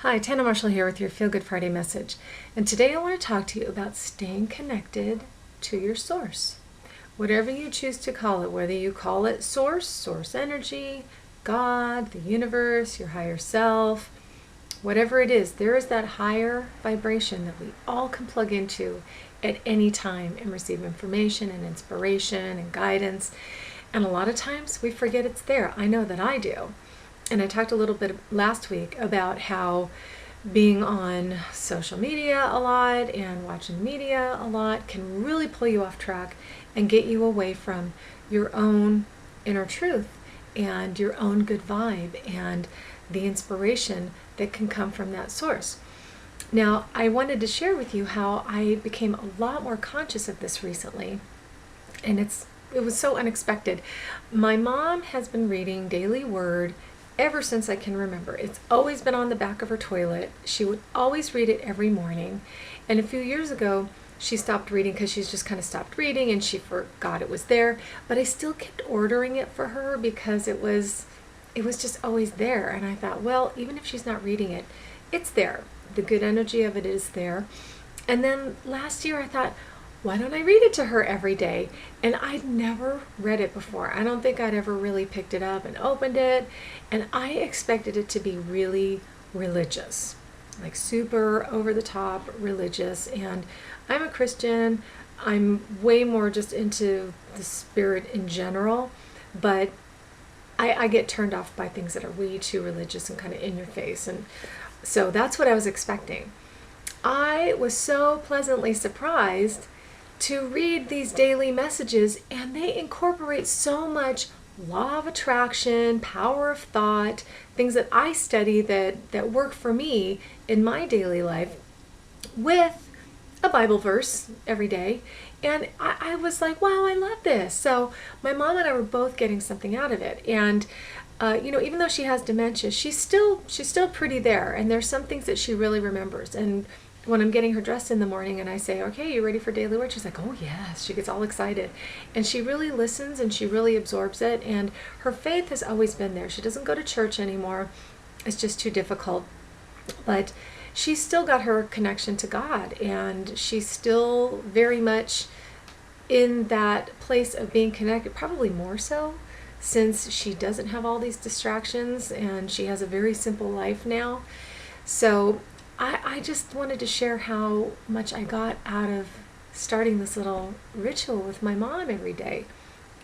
Hi, Tana Marshall here with your Feel Good Friday message. And today I want to talk to you about staying connected to your source. Whatever you choose to call it, whether you call it source, source energy, God, the universe, your higher self, whatever it is, there is that higher vibration that we all can plug into at any time and receive information and inspiration and guidance. And a lot of times we forget it's there. I know that I do. And I talked a little bit last week about how being on social media a lot and watching media a lot can really pull you off track and get you away from your own inner truth and your own good vibe and the inspiration that can come from that source. Now, I wanted to share with you how I became a lot more conscious of this recently, and it was so unexpected. My mom has been reading Daily Word ever since I can remember. It's always been on the back of her toilet. She would always read it every morning. And a few years ago, she stopped reading because she's just kind of stopped reading and she forgot it was there. But I still kept ordering it for her because it was just always there. And I thought, well, even if she's not reading it, it's there. The good energy of it is there. And then last year I thought, why don't I read it to her every day? And I'd never read it before. I don't think I'd ever really picked it up and opened it. And I expected it to be really religious, like super over the top religious. And I'm a Christian. I'm way more just into the spirit in general. But I get turned off by things that are way too religious and kind of in your face. And so that's what I was expecting. I was so pleasantly surprised to read these daily messages, and they incorporate so much law of attraction, power of thought, things that I study that work for me in my daily life, with a Bible verse every day. And I was like, wow, I love this. So my mom and I were both getting something out of it. And even though she has dementia, she's still pretty there. And there's some things that she really remembers. And when I'm getting her dressed in the morning and I say, okay, you ready for Daily Word? She's like, oh yes. She gets all excited. And she really listens and she really absorbs it. And her faith has always been there. She doesn't go to church anymore. It's just too difficult. But she's still got her connection to God. And she's still very much in that place of being connected, probably more so since she doesn't have all these distractions and she has a very simple life now. So I just wanted to share how much I got out of starting this little ritual with my mom every day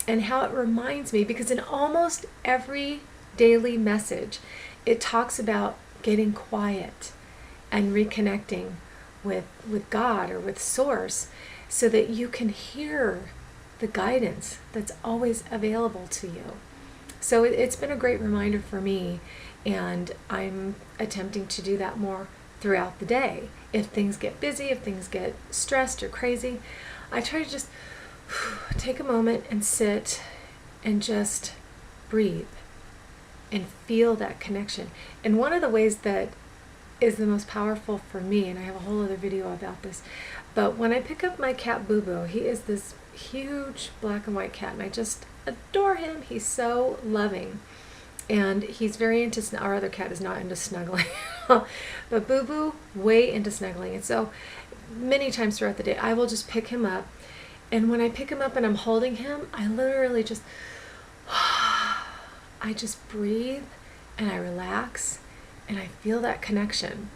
and how it reminds me, because in almost every daily message, it talks about getting quiet and reconnecting with God or with Source so that you can hear the guidance that's always available to you. So it's been a great reminder for me, and I'm attempting to do that more throughout the day. If things get busy, if things get stressed or crazy, I try to just take a moment and sit and just breathe and feel that connection. And one of the ways that is the most powerful for me, and I have a whole other video about this, but when I pick up my cat Boo Boo, he is this huge black and white cat and I just adore him. He's so loving. And he's very into, our other cat is not into snuggling, but Boo Boo, way into snuggling. And so many times throughout the day, I will just pick him up. And when I pick him up and I'm holding him, I literally just, I just breathe and I relax and I feel that connection.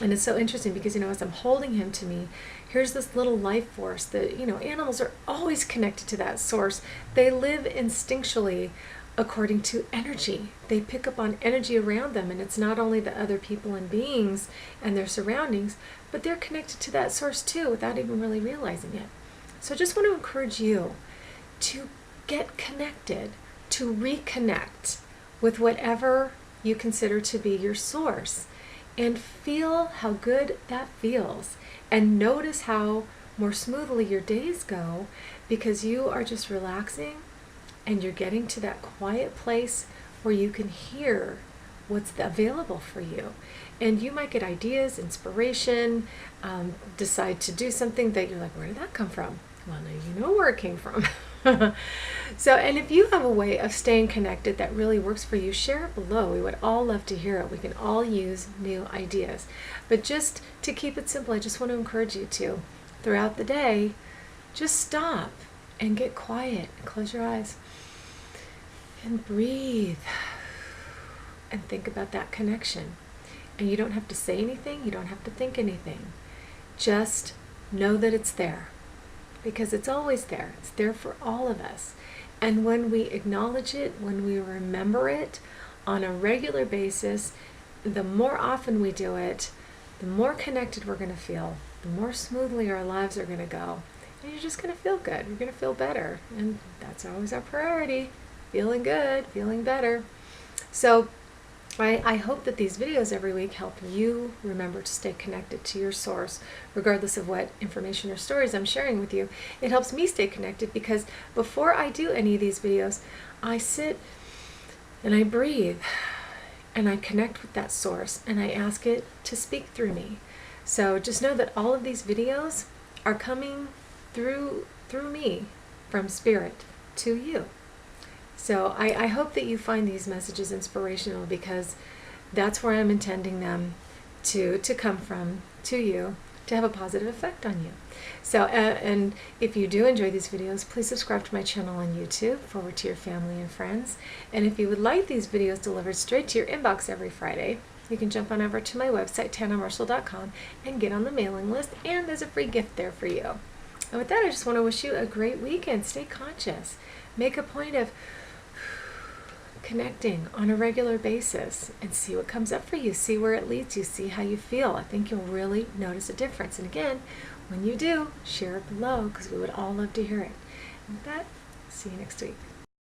And it's so interesting because, as I'm holding him to me, here's this little life force that, animals are always connected to that source. They live instinctually according to energy. They pick up on energy around them, and it's not only the other people and beings and their surroundings, but they're connected to that source too without even really realizing it. So I just want to encourage you to get connected, to reconnect with whatever you consider to be your source, and feel how good that feels, and notice how more smoothly your days go because you are just relaxing and you're getting to that quiet place where you can hear what's available for you. And you might get ideas, inspiration, decide to do something that you're like, where did that come from? Well, now you know where it came from. So, and if you have a way of staying connected that really works for you, share it below. We would all love to hear it. We can all use new ideas. But just to keep it simple, I just want to encourage you to, throughout the day, just stop and get quiet. Close your eyes and breathe and think about that connection. And you don't have to say anything. You don't have to think anything. Just know that it's there, because it's always there. It's there for all of us. And when we acknowledge it, when we remember it on a regular basis, the more often we do it, the more connected we're going to feel, the more smoothly our lives are going to go. And you're just going to feel good. You're going to feel better. And that's always our priority. Feeling good, feeling better. So I hope that these videos every week help you remember to stay connected to your source, regardless of what information or stories I'm sharing with you. It helps me stay connected because before I do any of these videos, I sit and I breathe and I connect with that source and I ask it to speak through me. So just know that all of these videos are coming through me from Spirit to you. So I hope that you find these messages inspirational, because that's where I'm intending them to come from, to you, to have a positive effect on you. So, and if you do enjoy these videos, please subscribe to my channel on YouTube, forward to your family and friends. And if you would like these videos delivered straight to your inbox every Friday, you can jump on over to my website, tanamarshall.com, and get on the mailing list, and there's a free gift there for you. And with that, I just want to wish you a great weekend. Stay conscious. Make a point of connecting on a regular basis and see what comes up for you. See where it leads you. See how you feel. I think you'll really notice a difference. And again, when you do, share it below, because we would all love to hear it. And with that, see you next week.